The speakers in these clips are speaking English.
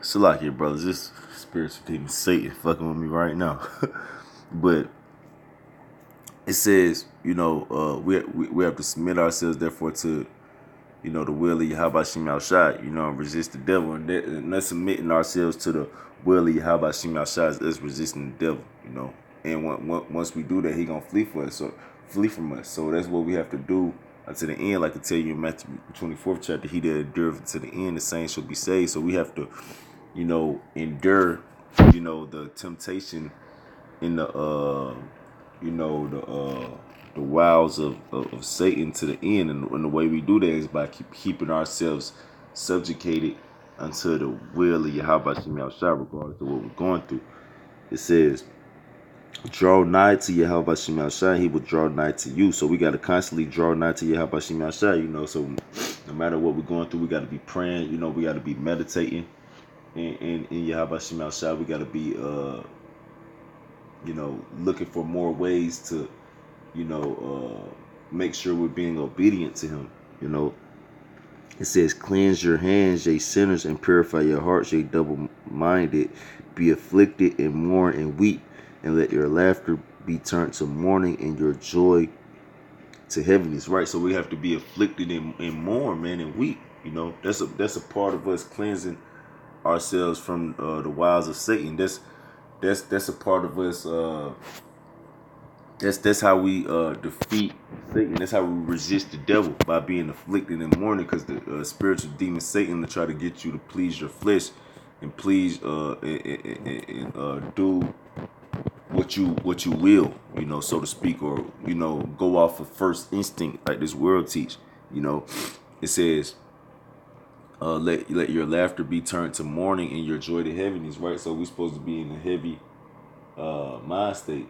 Salakia, brothers. This spiritual demon Satan fucking with me right now. But it says, we have to submit ourselves, therefore, to, the will of Yahweh Shem Shai, and resist the devil. And that's submitting ourselves to the will of Yahweh Shem Shai is resisting the devil. And once we do that, he gonna flee for us, or flee from us. So that's what we have to do unto the end. Like I tell you in Matthew 24th chapter, he that endureth to the end, the same shall be saved. So we have to, endure, the temptation in the wiles of Satan to the end. And the way we do that is by keeping ourselves subjugated unto the will of Yahweh Shem Shai, regardless of what we're going through. It says, draw nigh to Yahweh Shem Shai, he will draw nigh to you. So we got to constantly draw nigh to Yahweh Shem Shai, so no matter what we're going through, we got to be praying, we got to be meditating in Yahweh Shem Shai. We got to be looking for more ways to, make sure we're being obedient to him. It says, cleanse your hands, ye sinners, and purify your hearts, ye double-minded. Be afflicted and mourn and weep, and let your laughter be turned to mourning and your joy to heaviness. Right? So we have to be afflicted and mourn, man, and weep. That's a part of us cleansing ourselves from the wiles of Satan. That's a part of us. That's how we defeat Satan. That's how we resist the devil, by being afflicted and mourning, because the spiritual demon Satan to try to get you to please your flesh and please do what you will, so to speak, or go off of first instinct like this world teach. It says, let your laughter be turned to mourning and your joy to heaviness. Right? So we're supposed to be in a heavy mind state.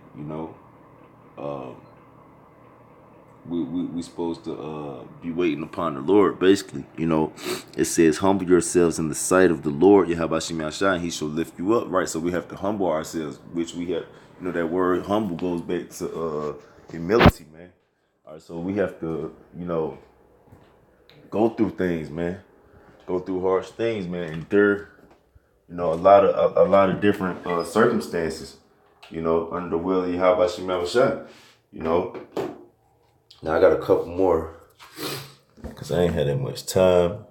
We supposed to be waiting upon the Lord, basically. It says, humble yourselves in the sight of the Lord, Yahweh Shem Shai, and he shall lift you up. Right? So we have to humble ourselves, which we have, that word humble goes back to humility, man. All right, so we have to, go through things, man. Go through harsh things, man. Endure, a lot of different circumstances, under the will of Yahweh Shem Shai. Now I got a couple more, because I ain't had that much time.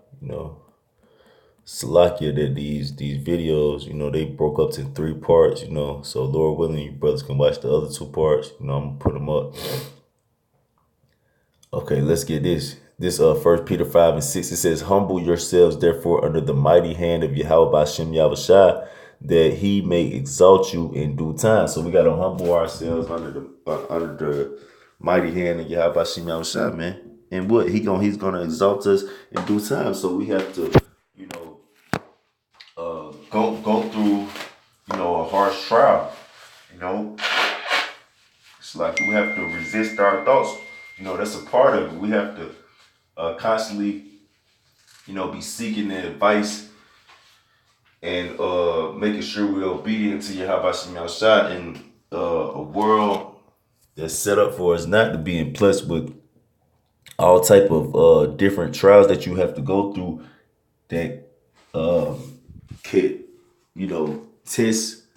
Salakia, that these videos, they broke up to 3 parts, so Lord willing, you brothers can watch the other 2 parts. I'm gonna put them up. Okay, let's get this. This 1 Peter 5:6, it says, humble yourselves therefore under the mighty hand of Yahweh Hashem Yahushua, that he may exalt you in due time. So we got to humble ourselves under the mighty hand of Yahweh Hashem Yahushua, man. And what he's gonna exalt us in due time. So we have to, go through, a harsh trial. It's like we have to resist our thoughts. That's a part of it. We have to constantly, be seeking the advice and making sure we're obedient to Yahweh Shem Shai in a world that's set up for us not to be impressed with all type of different trials that you have to go through that could, test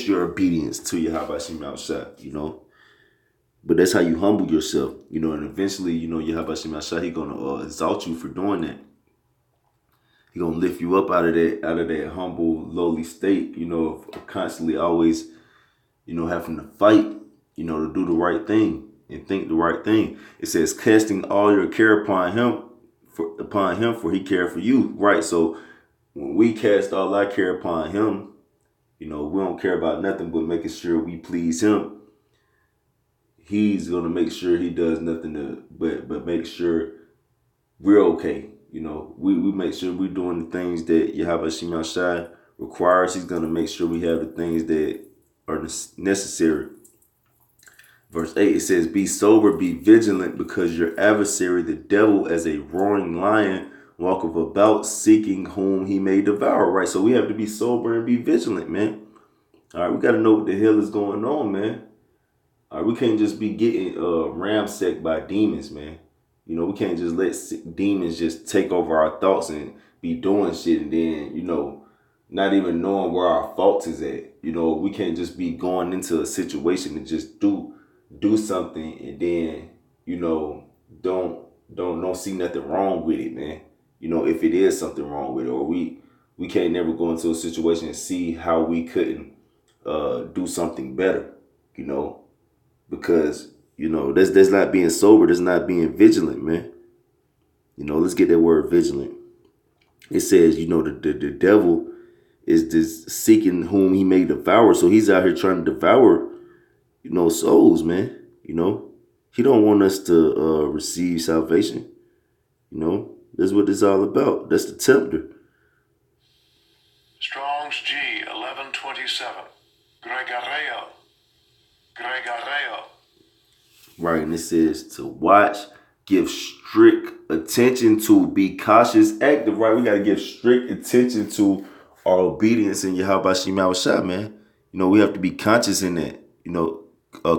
your obedience to Yahweh Shem Shai, But that's how you humble yourself, and eventually, Yahweh Shem Shai, he gonna exalt you for doing that. He gonna lift you up out of that humble, lowly state, of constantly always, having to fight, to do the right thing and think the right thing. It says, casting all your care upon him, for he cared for you. Right. So when we cast all our care upon him, we don't care about nothing but making sure we please him. He's gonna make sure he does nothing but make sure we're okay. We make sure we're doing the things that Yahweh Shem Shai requires. He's gonna make sure we have the things that are necessary. Verse 8, it says, be sober, be vigilant, because your adversary, the devil, as a roaring lion, walketh about, seeking whom he may devour. Right? So we have to be sober and be vigilant, man. All right, we got to know what the hell is going on, man. All right, we can't just be getting ramsacked by demons, man. We can't just let demons just take over our thoughts and be doing shit and then, you know, not even knowing where our faults is at. You know, we can't just be going into a situation and just do something and then, you know, don't see nothing wrong with it, man. You know, if it is something wrong with it, or we can't never go into a situation and see how we couldn't do something better, you know, because, you know, that's not being sober, that's not being vigilant, man. You know, let's get that word vigilant. It says, you know, the devil is this seeking whom he may devour. So he's out here trying to devour, you know, souls, man. You know, he don't want us to receive salvation. You know, that's what it's all about. That's the tempter. Strong's G 1127. Gregareo. Gregareo. Right, and it says to watch, give strict attention to, be cautious, active. Right, we got to give strict attention to our obedience in Yahweh Shah, man. You know, we have to be conscious in that, you know,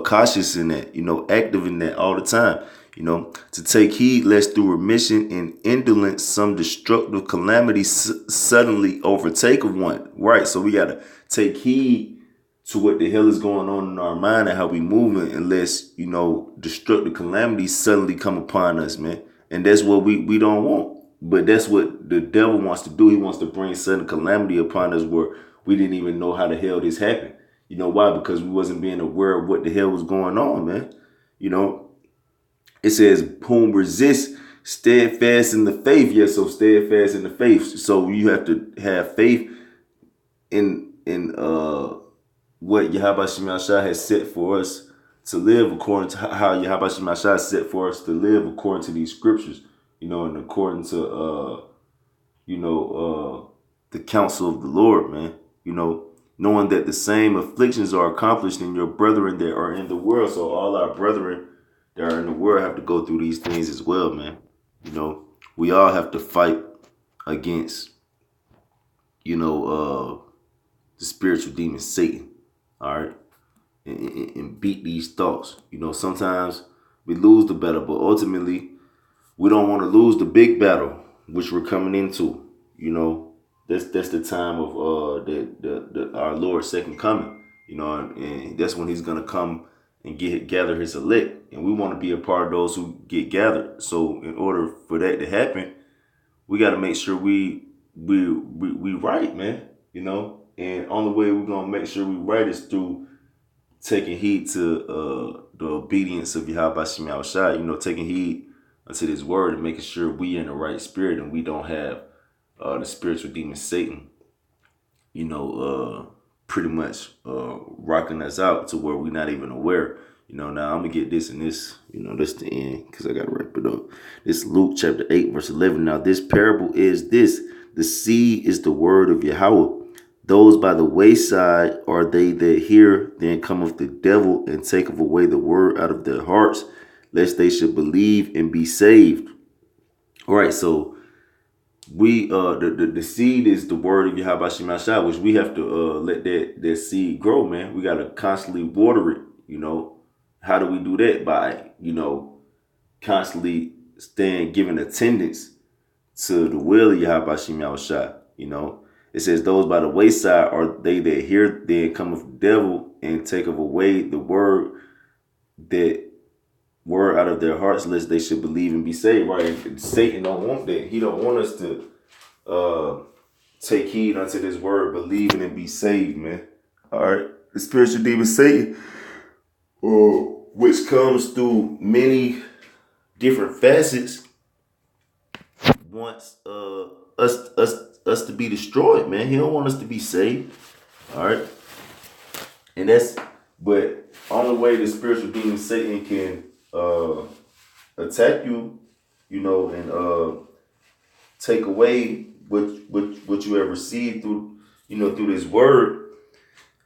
cautious in that, you know, active in that all the time. You know, to take heed lest through remission and indolence some destructive calamity suddenly overtake of one. Right, so we got to take heed to what the hell is going on in our mind and how we moving, unless, you know, destructive calamities suddenly come upon us, man. And that's what we don't want. But that's what the devil wants to do. He wants to bring sudden calamity upon us where we didn't even know how the hell this happened. You know why? Because we wasn't being aware of what the hell was going on, man. You know, it says, whom resist steadfast in the faith. Yes, so steadfast in the faith. So you have to have faith in what Yahweh Shah has set for us to live, according to how Yahweh Shah has set for us to live according to these scriptures, you know, and according to the counsel of the Lord, man. You know, knowing that the same afflictions are accomplished in your brethren that are in the world. So all our brethren that are in the world have to go through these things as well, man. You know, we all have to fight against, you know, the spiritual demon Satan. All right. And beat these thoughts. You know, sometimes we lose the battle, but ultimately we don't want to lose the big battle which we're coming into. You know, that's the time of our Lord's second coming. You know, and that's when he's gonna come and gather his elect, and we want to be a part of those who get gathered. So in order for that to happen, we got to make sure we right, man. You know, and only way we're gonna make sure we right is through taking heed to the obedience of Yahweh Shah, you know, taking heed unto this word and making sure we in the right spirit and we don't have the spiritual demon Satan, you know, pretty much rocking us out to where we're not even aware. You know, now I'm going to get this and this, you know, that's the end because I got to wrap it up. This Luke chapter 8, verse 11. Now this parable is this: the seed is the word of Yahweh. Those by the wayside are they that hear, then cometh the devil and taketh away the word out of their hearts, lest they should believe and be saved. All right, so we the seed is the word of Yahweh Shah, which we have to let that seed grow, man. We gotta constantly water it, you know. How do we do that? By, you know, constantly giving attendance to the will of Yahweh Shah, you know. It says, those by the wayside are they that hear, then cometh the devil and taketh away the word out of their hearts, lest they should believe and be saved. Right? And Satan don't want that. He don't want us to take heed unto this word, believing and be saved, man. All right. The spiritual demon Satan, which comes through many different facets, wants us to be destroyed, man. He don't want us to be saved. All right. And but only way the spiritual demon Satan can attack you, you know, and take away what you have received through, you know, through this word,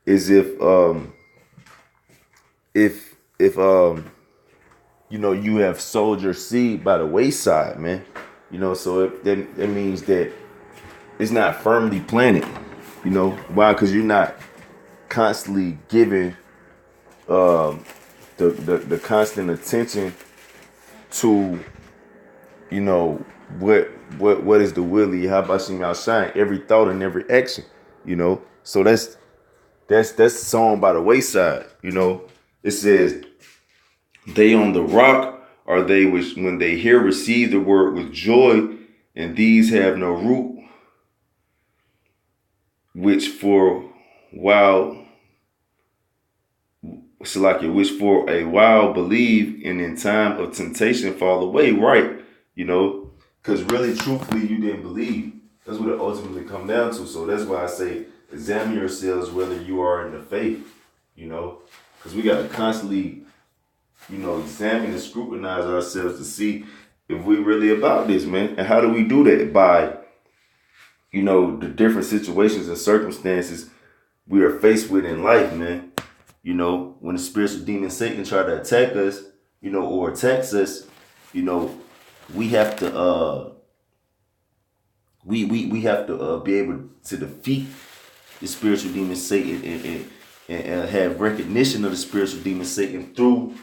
is if you know, you have sowed your seed by the wayside, man. You know, so that means that it's not firmly planted. You know why? Because you're not constantly giving the constant attention to you know, what is the will of Yahweh Hashem Yahshai? Every thought and every action, you know. So that's song by the wayside, you know. It says, they on the rock are they which when they hear receive the word with joy, and these have no root, which for while which for a while believe, and in time of temptation fall away, right? You know, because really, truthfully, you didn't believe. That's what it ultimately come down to. So that's why I say examine yourselves whether you are in the faith, you know, because we got to constantly, you know, examine and scrutinize ourselves to see if we really about this, man. And how do we do that? By, you know, the different situations and circumstances we are faced with in life, man. You know, when the spiritual demon Satan try to attack us, you know, or attacks us, you know, we have to we have to be able to defeat the spiritual demon Satan and have recognition of the spiritual demon Satan through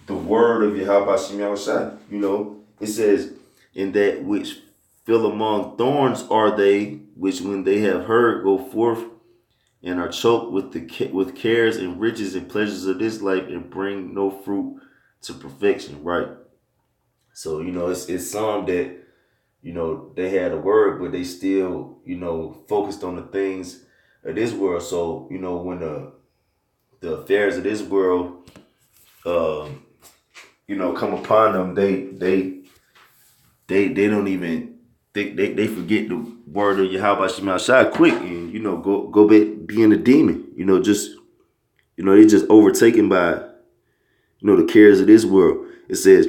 the word of Yahweh Shem Yahushua. You know, it says, in that which fell among thorns are they, which when they have heard go forth and are choked with cares and riches and pleasures of this life and bring no fruit to perfection, right? So, you know, it's some that, you know, they had a word, but they still, you know, focused on the things of this world. So, you know, when the affairs of this world, you know, come upon them, they don't even think, they forget the word of Yahweh Shema Shai quick, and, you know, go back being a demon. You know, just, you know, they just overtaken by, you know, the cares of this world. It says,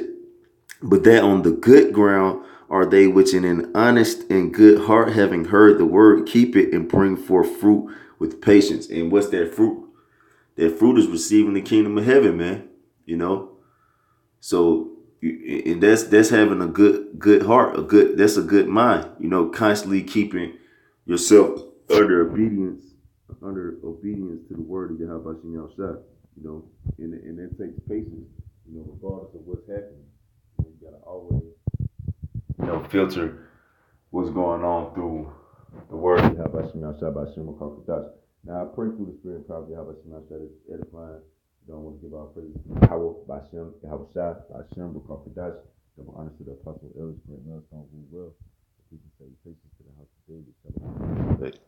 but that on the good ground are they which in an honest and good heart, having heard the word, keep it and bring forth fruit with patience. And what's that fruit? That fruit is receiving the kingdom of heaven, man. You know, so, and that's having a good heart, that's a good mind. You know, constantly keeping yourself under obedience to the word of Yahweh Shem Yahushua. You know, and that takes patience. You know, regardless of what's happening, you gotta always, you know, filter what's going on through the word of Yahweh Shem Yahushua by Shem Makakash. Now I pray through the spirit of Yahweh Shem Yahushua that's edifying. Don't want to give our praise to Power by Shem, Yahweh Shai, by Shem, Makakash. Double honor to the apostle, elders, great millstone, who will. We can say patience to the house of David.